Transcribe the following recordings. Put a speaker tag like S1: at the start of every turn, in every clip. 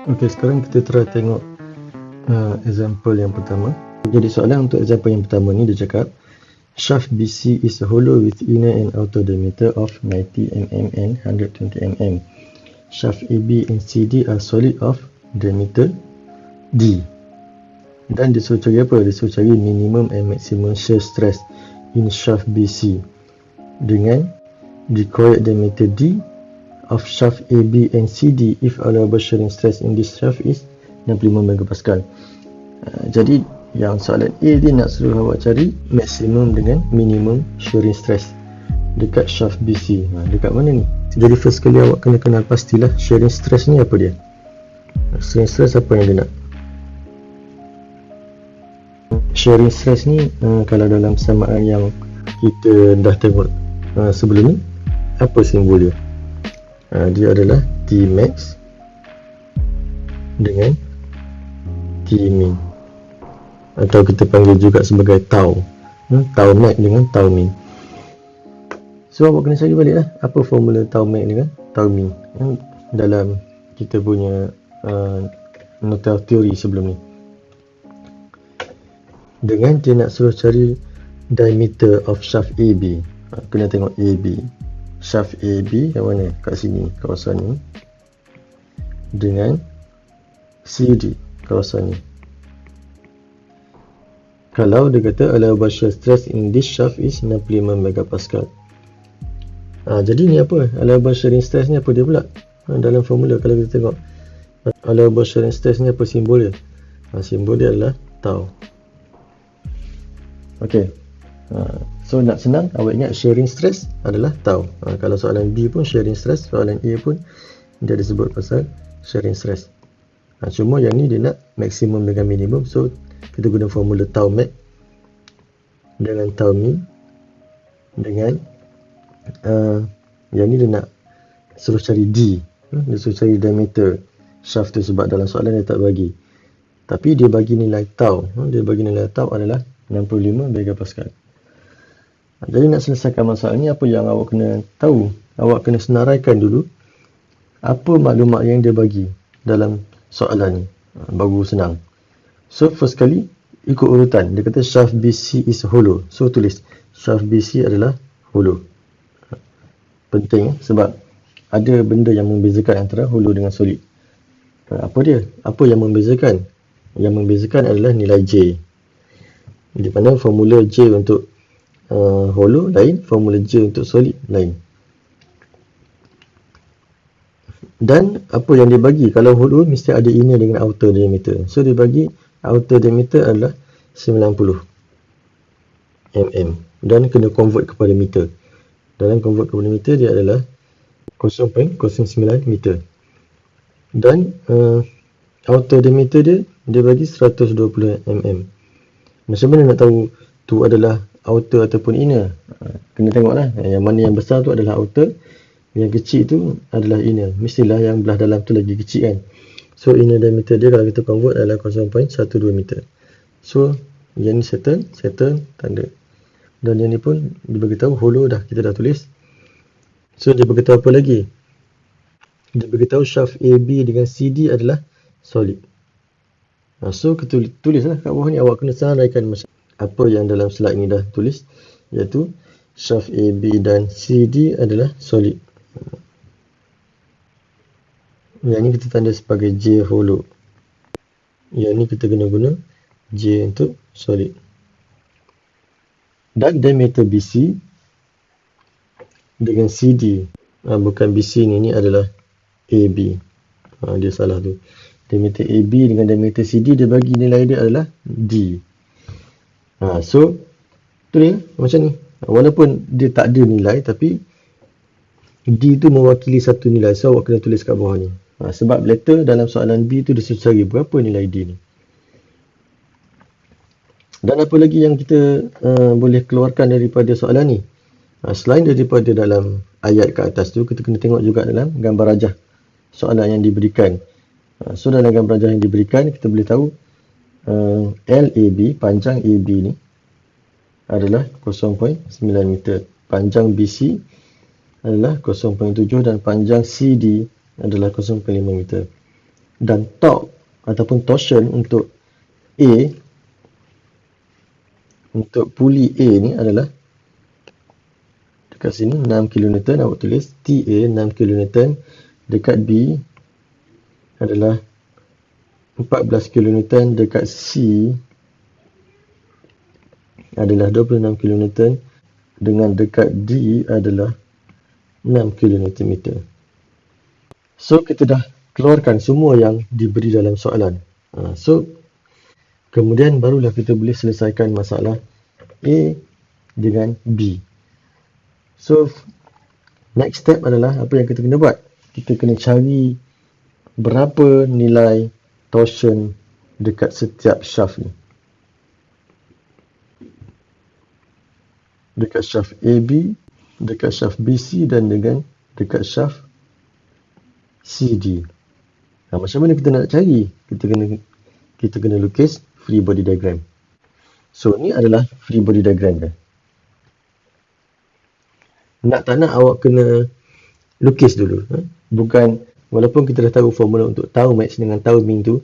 S1: Okey, sekarang kita try tengok example yang pertama. Jadi soalan untuk example yang pertama ni dia cakap shaft BC is hollow with inner and outer diameter of 90 mm and 120 mm. Shaft AB and CD are solid of diameter D. Dan disuruh cari apa? Disuruh cari minimum and maximum shear stress in shaft BC dengan required diameter D of shaft AB and CD if allowable shearing stress in this shaft is 65 MPa. Jadi yang soalan A dia nak suruh awak cari maksimum dengan minimum shearing stress dekat shaft BC. Dekat mana ni? Jadi first kali awak kena kenal pastilah shearing stress ni apa dia. Shearing stress apa yang dia nak? Shearing stress ni kalau dalam samaan yang kita dah tengok sebelum ni, apa simbol dia? Dia adalah Tmax dengan Tmin, atau kita panggil juga sebagai tau. Tau max dengan tau min. So awak kena cari balik lah apa formula tau max dengan tau min dalam kita punya nota teori sebelum ni. Dengan dia nak suruh cari diameter of shaft AB, kena tengok AB. Shaft AB yang mana? Kat sini, kawasan ni, dengan CD, kawasan ni. Kalau dia kata allowable shear stress in this shaft is 65 MPa. Jadi ni apa? Allowable shearing stress ni apa dia pula? Dalam formula kalau kita tengok allowable shearing stress ni apa simbol dia? Simbol dia adalah tau. Okey. So nak senang awak ingat shearing stress adalah tau. Kalau soalan B pun shearing stress, soalan A pun dia disebut pasal shearing stress. Cuma yang ni dia nak maksimum dengan minimum, so kita guna formula tau max dengan tau min dengan yang ni dia nak suruh cari D. Dia suruh cari diameter shaft tu sebab dalam soalan dia tak bagi. Tapi dia bagi nilai tau. Dia bagi nilai tau adalah 65 MPa. Jadi nak selesaikan masalah ni, apa yang awak kena tahu? Awak kena senaraikan dulu apa maklumat yang dia bagi dalam soalan ni. Baru senang. So first kali ikut urutan. Dia kata shaft BC is hollow. So tulis shaft BC adalah hollow. Penting sebab ada benda yang membezakan antara hollow dengan solid. Apa dia? Apa yang membezakan? Yang membezakan adalah nilai J. Di mana formula J untuk hollow lain, formula J untuk solid lain. Dan apa yang dia bagi, kalau hollow mesti ada inner dengan outer diameter. So dia bagi outer diameter adalah 90 mm dan kena convert kepada meter. Dalam convert kepada meter dia adalah 0.09 meter. Dan outer diameter dia bagi 120 mm. Macam mana nak tahu tu adalah outer ataupun inner? Kena tengoklah yang mana yang besar tu adalah outer, yang kecil tu adalah inner. Mestilah yang belah dalam tu lagi kecil kan. So inner diameter dia kalau kita convert adalah 0.12 meter. So yang ni settle tanda. Dan yang ni pun dia beritahu hollow dah, kita dah tulis. So dia beritahu apa lagi? Dia beritahu shaft AB dengan CD adalah solid. So kita tulislah kat bawah ni, awak kena senaraikan apa yang dalam slide ni dah tulis, iaitu shaft AB dan CD adalah solid. Yang ni kita tanda sebagai J hollow. Yang ni kita kena guna J untuk solid. Dan diameter BC dengan CD, bukan BC ni adalah AB. Dia salah tu. Diameter AB dengan diameter CD dia bagi nilai dia adalah D. So tulis macam ni. Walaupun dia tak ada nilai, tapi D tu mewakili satu nilai. So awak kena tulis kat bawah ni. Sebab later dalam soalan B tu dia suruh cari berapa nilai D ni. Dan apa lagi yang kita boleh keluarkan daripada soalan ni? Selain daripada dalam ayat kat atas tu, kita kena tengok juga dalam gambar rajah soalan yang diberikan. So dalam gambar rajah yang diberikan, kita boleh tahu LAB, panjang AB ni adalah 0.9 meter. Panjang BC adalah 0.7 dan panjang CD adalah 0.5 meter. dan torque ataupun torsion untuk A, untuk puli A ni adalah dekat sini 6 kN, awak tulis TA 6 kN, dekat B adalah 14 kN, dekat C adalah 26 kN, dengan dekat D adalah 6 kN. So kita dah keluarkan semua yang diberi dalam soalan. So kemudian barulah kita boleh selesaikan masalah A dengan B. So next step adalah apa yang kita kena buat. Kita kena cari berapa nilai torsion dekat setiap shaft ni. Dekat shaft AB, dekat shaft BC dan dengan dekat shaft CD. Macam mana kita nak cari? Kita kena lukis free body diagram. So ni adalah free body diagram dia. Nak tak nak awak kena lukis dulu. Bukan, walaupun kita dah tahu formula untuk tau max dengan tau min tu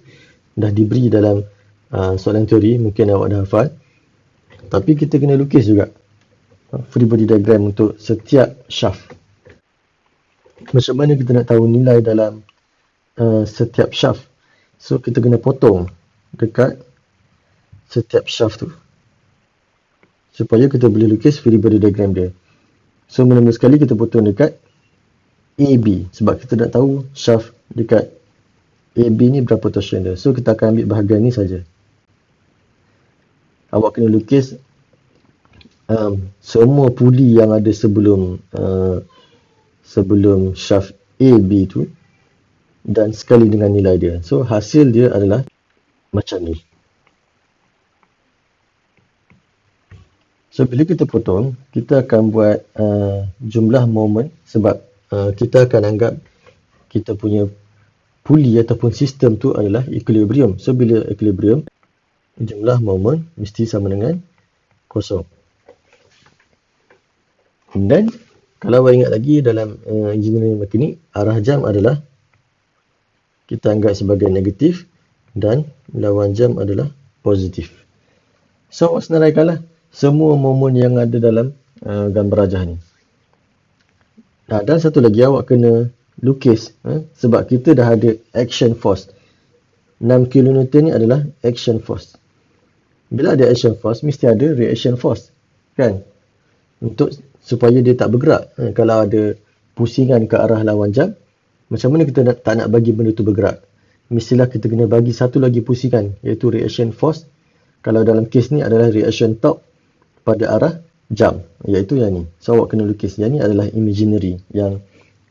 S1: dah diberi dalam soalan teori, mungkin awak dah hafal. Tapi kita kena lukis juga free body diagram untuk setiap shaft. Macam mana kita nak tahu nilai dalam setiap shaft? So kita kena potong dekat setiap shaft tu supaya kita boleh lukis free body diagram dia. So mula-mula sekali kita potong dekat AB sebab kita nak tahu shaft dekat AB ni berapa torsion dia. So kita akan ambil bahagian ni saja. Awak kena lukis semua puli yang ada sebelum shaft AB tu dan sekali dengan nilai dia. So hasil dia adalah macam ni. So bila kita potong, kita akan buat jumlah moment sebab kita akan anggap kita punya puli ataupun sistem tu adalah equilibrium. So bila equilibrium, jumlah moment mesti sama dengan kosong. Dan kalau awak ingat lagi dalam engineering mekanik, arah jam adalah kita anggap sebagai negatif dan lawan jam adalah positif. So awak senaraikanlah semua momen yang ada dalam gambar rajah ni. Dan satu lagi awak kena lukis sebab kita dah ada action force. 6 kN ni adalah action force. Bila ada action force mesti ada reaction force, kan? Untuk supaya dia tak bergerak. Kalau ada pusingan ke arah lawan jam, macam mana kita tak nak bagi benda tu bergerak? Mestilah kita kena bagi satu lagi pusingan, iaitu reaction force. Kalau dalam kes ni adalah reaction torque pada arah jam, iaitu yang ni. So awak kena lukis. Yang ni adalah imaginary yang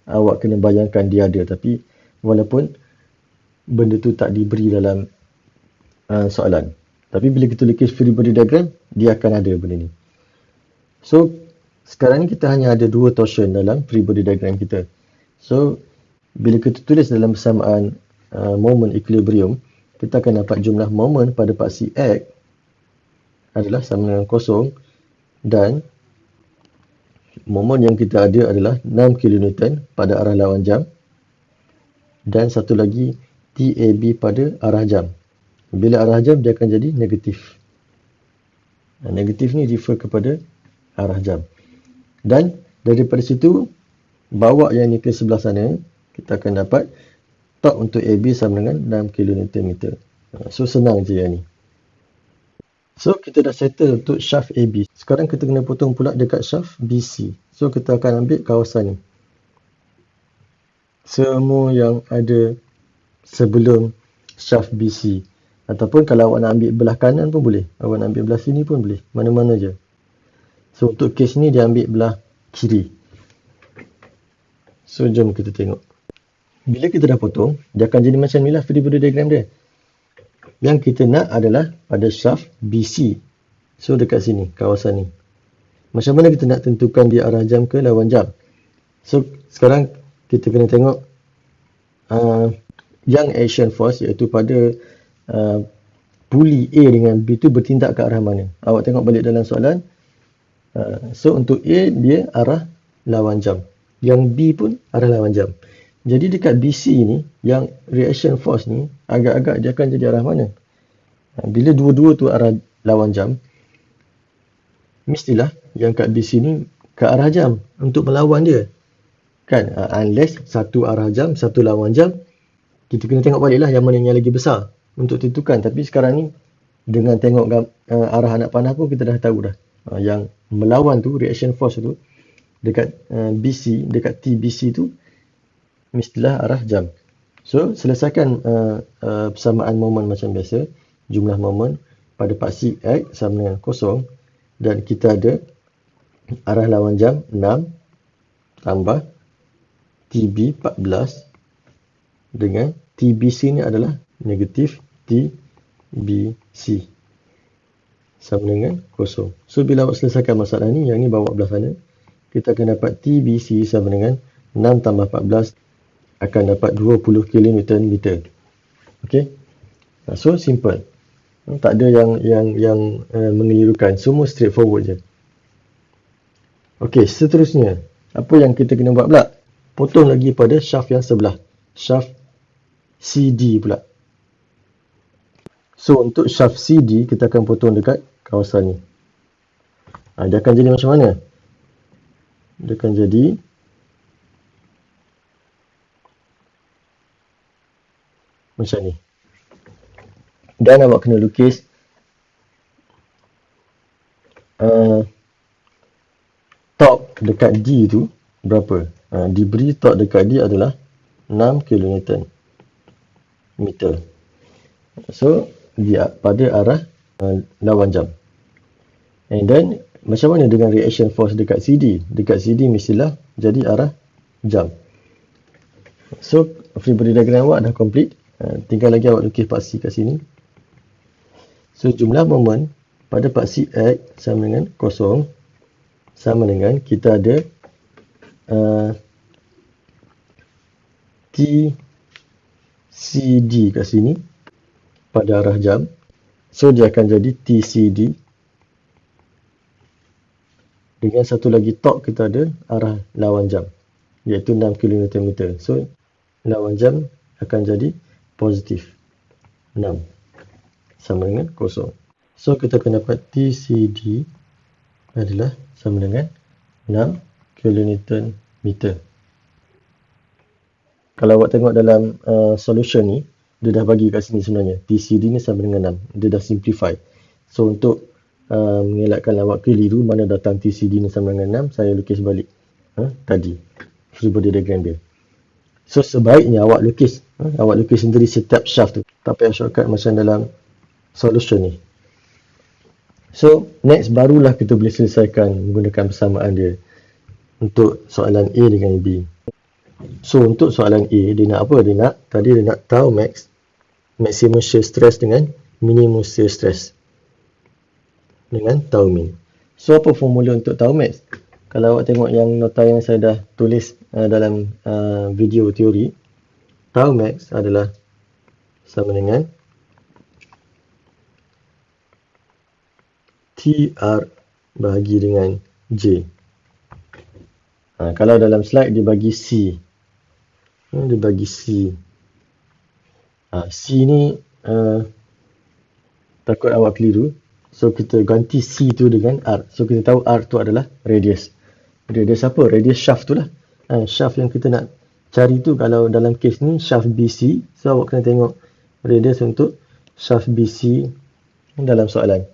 S1: awak kena bayangkan dia ada, tapi walaupun benda tu tak diberi dalam soalan. Tapi bila kita lukis free body diagram, dia akan ada benda ni. So sekarang ni kita hanya ada dua torsion dalam free body diagram kita. So bila kita tulis dalam persamaan moment equilibrium, kita akan dapat jumlah moment pada paksi X adalah sama dengan kosong dan moment yang kita ada adalah 6 kN pada arah lawan jam dan satu lagi TAB pada arah jam. Bila arah jam dia akan jadi negatif. Negatif ni refer kepada arah jam. Dan daripada situ bawa yang ni ke sebelah sana, kita akan dapat torque untuk AB sama dengan 6 kN/m. So senang je yang ni. So kita dah settle untuk shaft AB. Sekarang kita kena potong pula dekat shaft BC. So kita akan ambil kawasan ni. Semua yang ada sebelum shaft BC. Ataupun kalau awak nak ambil belah kanan pun boleh. Awak nak ambil belah sini pun boleh. Mana-mana je. So untuk kes ni dia ambil belah kiri. So jom kita tengok. Bila kita dah potong, dia akan jadi macam ni lah free body diagram dia. Yang kita nak adalah pada shaft BC. So dekat sini, kawasan ni. Macam mana kita nak tentukan dia arah jam ke lawan jam? So sekarang kita kena tengok yang action force, iaitu pada puli A dengan B tu bertindak ke arah mana. Awak tengok balik dalam soalan. So untuk A dia arah lawan jam. Yang B pun arah lawan jam. Jadi dekat BC ni, yang reaction force ni, agak-agak dia akan jadi arah mana? Bila dua-dua tu arah lawan jam, mestilah yang kat BC ni ke arah jam untuk melawan dia. Kan? Unless satu arah jam, satu lawan jam, kita kena tengok balik lah yang mana yang lagi besar untuk tentukan. Tapi sekarang ni, dengan tengok arah anak panah pun kita dah tahu dah. Yang melawan tu, reaction force tu, dekat BC, dekat TBC tu, mestilah arah jam. So, selesaikan persamaan momen macam biasa. Jumlah momen pada paksi X sama dengan 0. Dan kita ada arah lawan jam 6 tambah TB 14 dengan TBC ni adalah negatif TBC sama dengan 0. So, bila awak selesaikan masalah ni, yang ni bawa belah sana, kita akan dapat TBC sama dengan 6 tambah 14 akan dapat 20 kN meter. Okey. So, simple. Tak ada yang mengelirukan. Semua straightforward je. Okey, seterusnya. Apa yang kita kena buat pula? Potong lagi pada shaft yang sebelah. Shaft CD pula. So, untuk shaft CD, kita akan potong dekat kawasan ni. Dia akan jadi macam mana? Dia akan jadi macam ni. Dan awak kena lukis top dekat D tu berapa. Diberi top dekat D adalah 6 kN meter. So, dia pada arah lawan jam. And then, macam mana dengan reaction force dekat CD? Dekat CD mestilah jadi arah jam. So, free body diagram awak dah complete. Tinggal lagi awak lukis paksi kat sini. So, jumlah momen pada paksi X sama dengan 0. Sama dengan kita ada TCD kat sini pada arah jam. So, dia akan jadi TCD. Dengan satu lagi top kita ada arah lawan jam, iaitu 6 kN meter. So, lawan jam akan jadi positif 6 sama dengan 0. So, kita akan dapat TCD adalah sama dengan 6 kN meter. Kalau awak tengok dalam solution ni, dia dah bagi kat sini sebenarnya. TCD ni sama dengan 6. Dia dah simplify. So, untuk mengelakkan awak keliru mana datang TCD ni sama dengan 6, saya lukis balik tadi free body diagram dia. So, sebaiknya awak lukis sendiri setiap shaft tu. Tak payah shortcut macam dalam solution ni. So, next barulah kita boleh selesaikan menggunakan persamaan dia untuk soalan A dengan B. So, untuk soalan A, dia nak apa? Dia nak tau max, maximum shear stress dengan minimum shear stress dengan tau min. So, apa formula untuk tau max? Kalau awak tengok yang nota yang saya dah tulis dalam video teori, tau max adalah sama dengan TR bahagi dengan J. Kalau dalam slide dia bagi C. Dia bagi C. C ni takut awak keliru. So, kita ganti C tu dengan R. So, kita tahu R tu adalah radius. Radius apa? Radius shaft tu lah. Shaft yang kita nak cari tu, kalau dalam kes ni shaft BC. So, awak kena tengok radius untuk shaft BC dalam soalan.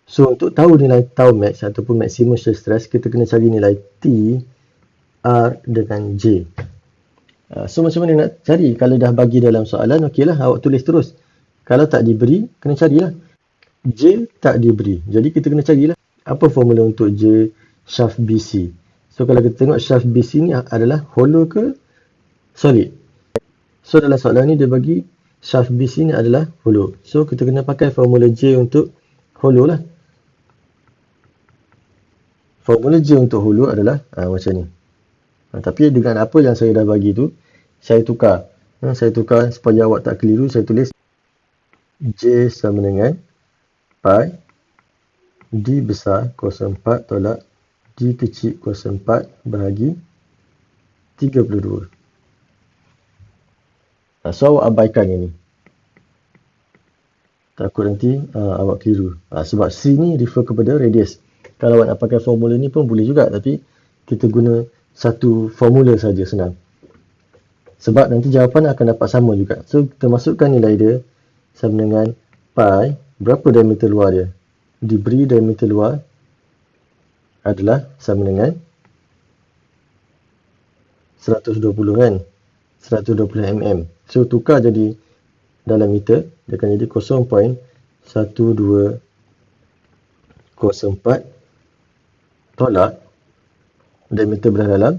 S1: So, untuk tahu nilai tau max ataupun maximum shear stress, kita kena cari nilai T, R dengan J. So, macam mana nak cari? Kalau dah bagi dalam soalan, okeylah, awak tulis terus. Kalau tak diberi, kena carilah. J tak diberi. Jadi, kita kena carilah. Apa formula untuk J shaft BC? So, kalau kita tengok shaft BC ni adalah hollow ke solid? So, dalam soalan ni dia bagi shaft BC ni adalah hollow. So, kita kena pakai formula J untuk hollow lah. Formula J untuk hollow adalah macam ni. Tapi dengan apa yang saya dah bagi tu, saya tukar. Saya tukar supaya awak tak keliru. Saya tulis J sama dengan pi D besar 04 tolak D kecil 04 bahagi 32. So awak abaikan ini. Takut nanti awak keliru. Sebab C ni refer kepada radius. Kalau awak nak pakai formula ni pun boleh juga, tapi kita guna satu formula saja, senang. Sebab nanti jawapan akan dapat sama juga. So kita masukkan nilai dia sama dengan pi. Berapa diameter luar dia? Diberi diameter luar adalah sama dengan 120 kan? 120 mm. So tukar jadi dalam meter, dia akan jadi 0.1204 tolak diameter belah dalam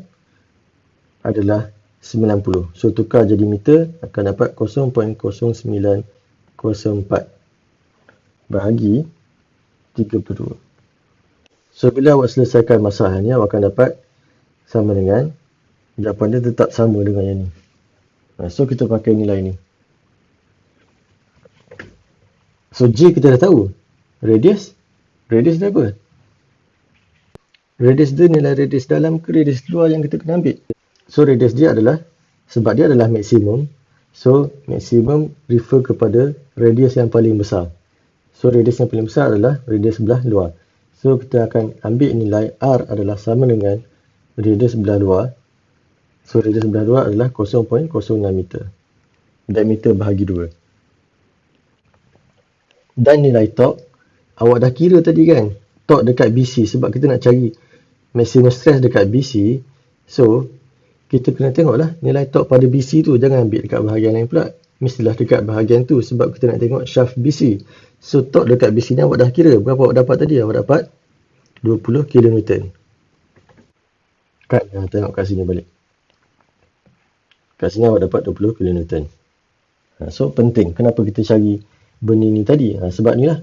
S1: adalah 90. So tukar jadi meter akan dapat 0.0904 bahagi 32. So bila awak selesaikan masalah ni, awak akan dapat sama dengan, jawapan dia tetap sama dengan yang ni. So kita pakai nilai ni. So J kita dah tahu. Radius dia apa? Radius dia nilai radius dalam ke radius luar yang kita kena ambil. So radius dia adalah, sebab dia adalah maksimum, so maksimum refer kepada radius yang paling besar. So radius yang paling besar adalah radius belah luar. So kita akan ambil nilai R adalah sama dengan radius belah luar. So radius belah luar adalah 0.06 meter. Diameter bahagi 2. Dan nilai torque, awak dah kira tadi kan, torque dekat BC, sebab kita nak cari maximum stress dekat BC. So kita kena tengoklah nilai torque pada BC tu, jangan ambil dekat bahagian lain pula, mestilah dekat bahagian tu, sebab kita nak tengok shaft BC. So torque dekat BC ni awak dah kira, berapa awak dapat tadi? Awak dapat 20 kN. Kan, tengok kat sini balik. Kat sini awak dapat 20 kN. So penting, kenapa kita cari benda ni tadi? Sebab ni lah.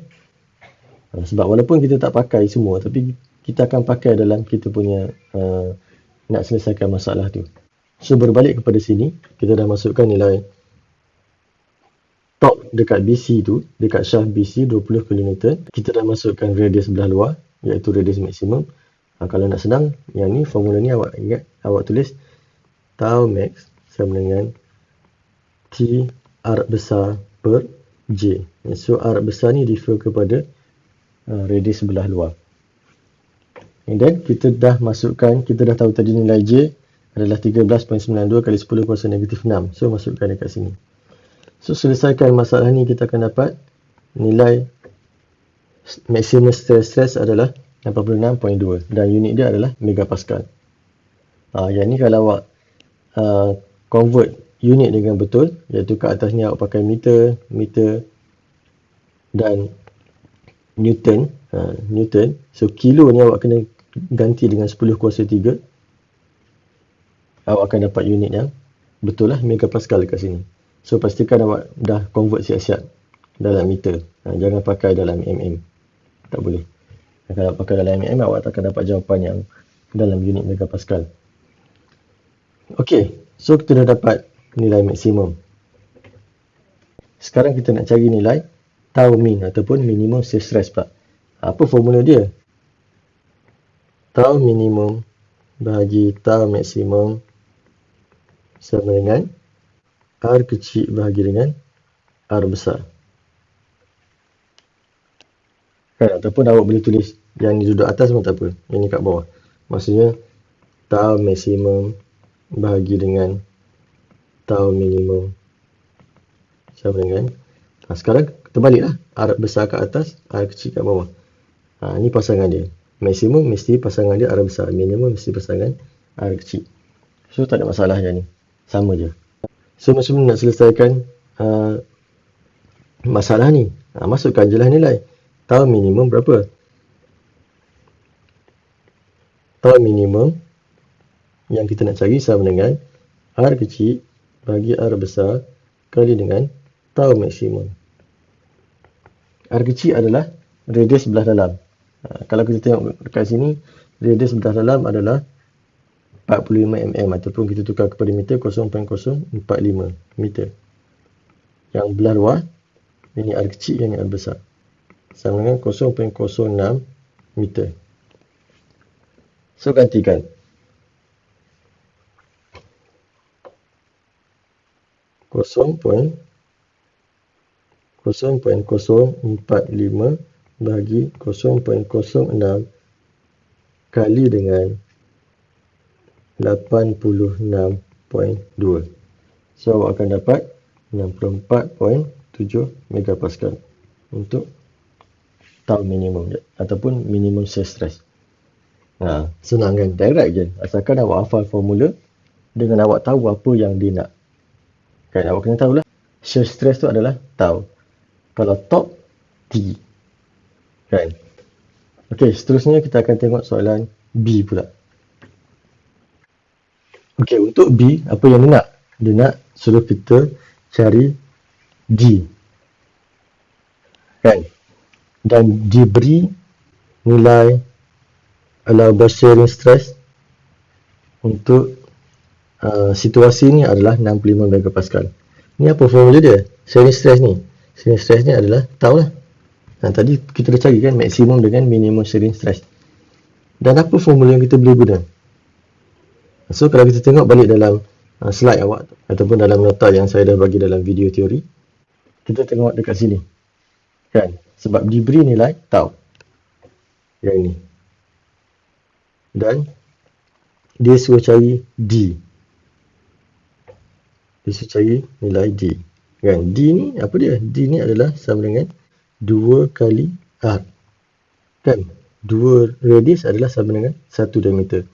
S1: Sebab walaupun kita tak pakai semua, tapi kita akan pakai dalam kita punya nak selesaikan masalah tu. So berbalik kepada sini, kita dah masukkan nilai torque dekat BC tu, dekat shaft BC 20 kN. Kita dah masukkan radius belah luar, iaitu radius maksimum. Kalau nak senang, yang ni formula ni awak ingat, awak tulis tau max sama dengan T R besar per J. So R besar ni refer kepada radius belah luar. And then kita dah masukkan, kita dah tahu tadi nilai J adalah 13.92 kali 10 kuasa negatif 6. So masukkan dekat sini. So selesaikan masalah ni, kita akan dapat nilai maximum stress adalah 86.2 dan unit dia adalah megapascal. Yang ni kalau awak convert unit dengan betul, iaitu kat atas ni awak pakai meter dan Newton. Newton. So kilo ni awak kena ganti dengan 10 kuasa 3. Awak akan dapat unit yang betul lah, megapascal dekat sini. So pastikan awak dah convert siap-siap dalam meter. Jangan pakai dalam mm. Tak boleh. Kalau pakai dalam mm, awak tak akan dapat jawapan yang dalam unit megapascal. Okey, so kita dah dapat nilai maksimum. Sekarang kita nak cari nilai tau min ataupun minimum shear stress pula. Apa formula dia? Tau minimum bahagi tau maksimum sama dengan R kecil bahagi dengan R besar. Kan, ataupun awak boleh tulis yang ni duduk atas pun tak apa, yang ni kat bawah. Maksudnya tau maksimum bahagi dengan tau minimum sama dengan, sekarang terbaliklah, R besar kat atas, R kecil kat bawah. Ni pasangan dia. Maksimum mesti pasangan dia R besar, minimum mesti pasangan R kecil. So tak ada masalah yang ni, sama je. So macam nak selesaikan masalah ni, masukkan je lah nilai. Tau minimum berapa? Tau minimum yang kita nak cari sama dengan R kecil bagi R besar kali dengan tau maksimum. R kecil adalah radius belah dalam. Kalau kita tengok dekat sini, radius belah dalam adalah 45 mm ataupun kita tukar kepada meter 0.045 meter. Yang belah luar, ini R kecil, yang ini R besar, sama dengan 0.06 meter. So gantikan 0.045 bagi 0.06 kali dengan 86.2. So awak akan dapat 64.7 megapascal untuk tau minimum ataupun minimum shear stress. Senang kan, direct je, asalkan awak hafal formula dengan awak tahu apa yang dia nak. Kan awak kena tahulah shear stress tu adalah tau, kalau torque T. Kan. Okey, seterusnya kita akan tengok soalan B pula. Okey, untuk B, apa yang dia nak? Dia nak suruh kita cari G. Kan? Dan diberi nilai allowable shearing stress untuk situasi ni adalah 65 megapascal. Ni apa formula dia? Shearing stress ni. Shearing stress ni adalah tau lah. Tadi kita dah cari kan maksimum dengan minimum shearing stress. Dan apa formula yang kita boleh guna? So kalau kita tengok balik dalam slide awak ataupun dalam nota yang saya dah bagi dalam video teori, kita tengok dekat sini. Kan? Sebab diberi nilai tau. Yang ini. Dan dia suruh cari D. Dia suruh cari nilai D. Kan? D ni apa dia? D ni adalah sama dengan 2 kali R. Kan? 2 radius adalah sama dengan 1 diameter.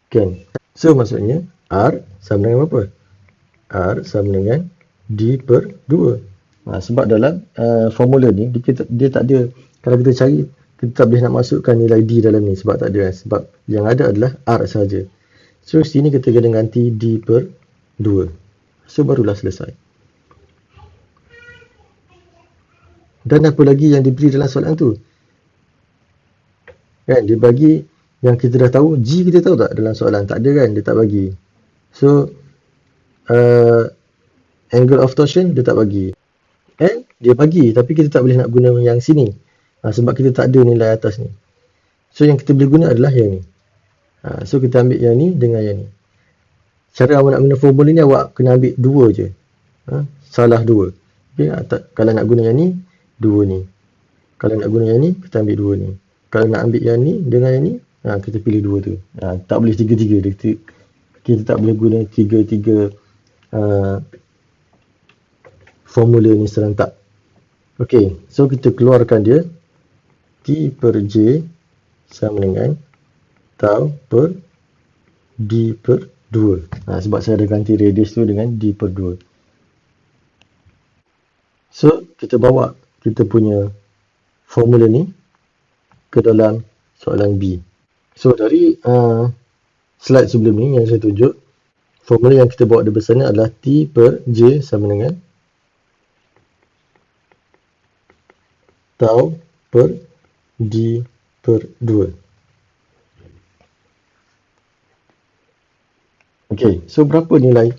S1: Kan? So maksudnya R sama dengan apa? R sama dengan D per 2. Sebab dalam formula ni dia tak ada, kalau kita cari kita tak boleh nak masukkan nilai D dalam ni sebab tak ada. Sebab yang ada adalah R saja. So sini kita kena ganti D per 2. So barulah selesai. Dan apa lagi yang diberi dalam soalan tu? Kan dia bagi yang kita dah tahu, G kita tahu tak dalam soalan? Tak ada kan, dia tak bagi. So angle of torsion dia tak bagi. And dia bagi tapi kita tak boleh nak guna yang sini. Sebab kita tak ada nilai atas ni. So yang kita boleh guna adalah yang ni. So kita ambil yang ni dengan yang ni. Cara awak nak guna formula ni, awak kena ambil dua je. Salah dua. Okay, kalau nak guna yang ni, dua ni. Kalau nak guna yang ni, kita ambil dua ni. Kalau nak ambil yang ni dengan yang ni, kita pilih dua tu. Tak boleh tiga-tiga. Kita tak boleh guna tiga-tiga formula ni serentak. Okey, so kita keluarkan dia. T per J sama dengan tau per D per 2. Sebab saya ada ganti radius tu dengan D per 2. So, kita bawa kita punya formula ni ke dalam soalan B. So, dari slide sebelum ni yang saya tunjuk, formula yang kita bawa di besar ni adalah T per J sama dengan tau per D per 2. Okey, so berapa nilai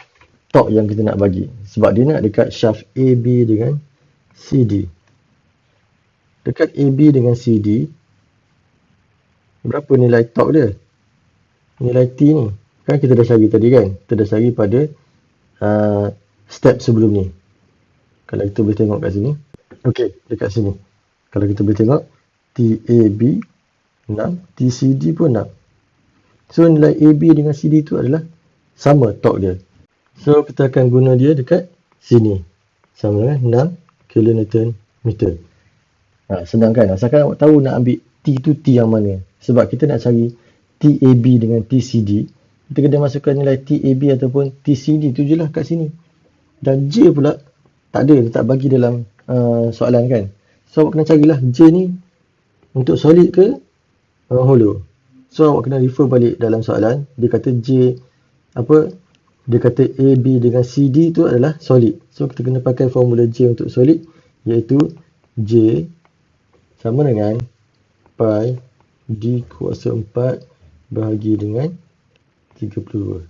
S1: torque yang kita nak bagi? Sebab dia nak dekat shaft AB dengan CD. Dekat AB dengan CD, berapa nilai torque dia? Nilai T ni. Kan kita dah cari tadi kan? Kita dah cari pada step sebelum ni. Kalau kita boleh tengok kat sini. Okey, dekat sini. Kalau kita boleh tengok, TAB 6, TCD pun 6. So nilai AB dengan CD tu adalah sama torque dia. So kita akan guna dia dekat sini. Sama dengan 6 kN meter. Senang kan? Asalkan awak tahu nak ambil T tu T yang mana. Sebab kita nak cari TAB dengan TCD, kita kena masukkan nilai TAB ataupun TCD tu je lah kat sini. Dan J pula tak ada, dia tak bagi dalam soalan kan. So awak kena carilah J ni untuk solid ke hollow. So awak kena refer balik dalam soalan. Dia kata J dia kata AB dengan CD tu adalah solid. So kita kena pakai formula J untuk solid, iaitu J sama dengan pi D kuasa 4 bahagi dengan 32.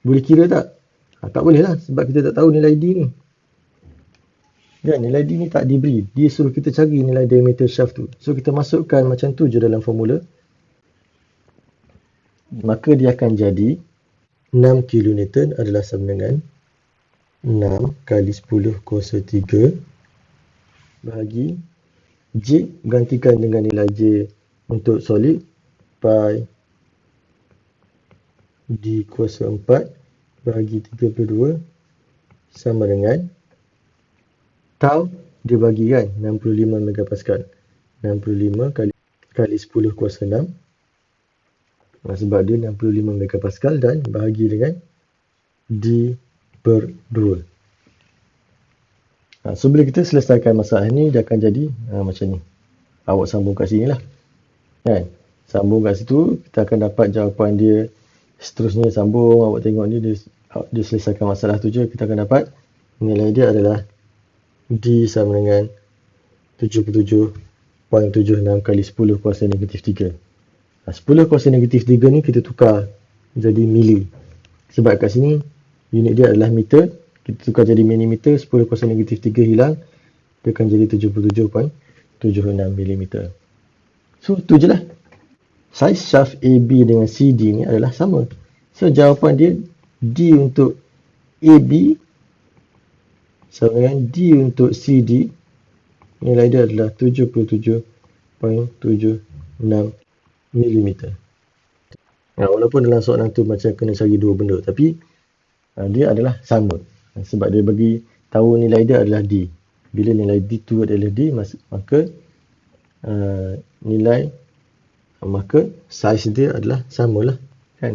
S1: Boleh kira tak? Tak boleh lah sebab kita tak tahu nilai D ni. Kan, nilai D ni tak diberi. Dia suruh kita cari nilai diameter shaft tu. So kita masukkan macam tu je dalam formula. Maka dia akan jadi 6 kN adalah sama dengan 6 kali 10 kuasa 3 bahagi J gantikan dengan nilai J untuk solid pi D kuasa 4 bahagi 32 sama dengan tau dia bagi kan 65 megapascal. 65 kali 10 kuasa 6 sebab dia 65 megapascal dan bahagi dengan D per 2. So bila kita selesaikan masalah ni dia akan jadi macam ni. Awak sambung kat sini lah. Kan? Sambung kat situ kita akan dapat jawapan dia. Seterusnya sambung, awak tengok ni dia selesaikan masalah tu je, kita akan dapat nilai dia adalah D sama dengan 77.76 kali 10 kuasa negatif 3. 10 kuasa negatif 3 ni kita tukar jadi mili. Sebab kat sini unit dia adalah meter, kita tukar jadi milimeter, 10 kuasa negatif 3 hilang, dia akan jadi 77.76 mm. So tu je lah. Saiz shaft AB dengan CD ni adalah sama. So jawapan dia D untuk AB sama dengan D untuk CD. Nilai dia adalah 77.76 mm. Walaupun dalam soalan tu macam kena cari dua benda, tapi dia adalah sama. Sebab dia bagi tahu nilai dia adalah D. Bila nilai D tu adalah D, maka saiz dia adalah samalah, kan?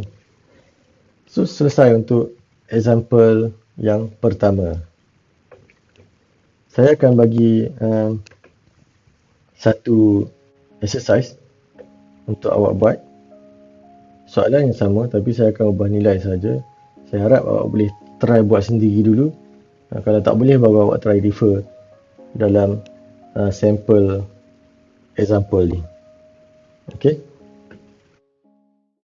S1: So selesai untuk example yang pertama. Saya akan bagi satu exercise untuk awak buat. Soalan yang sama tapi saya akan ubah nilai saja. Saya harap awak boleh try buat sendiri dulu. Kalau tak boleh baru awak try refer dalam sampel example ni. Okey.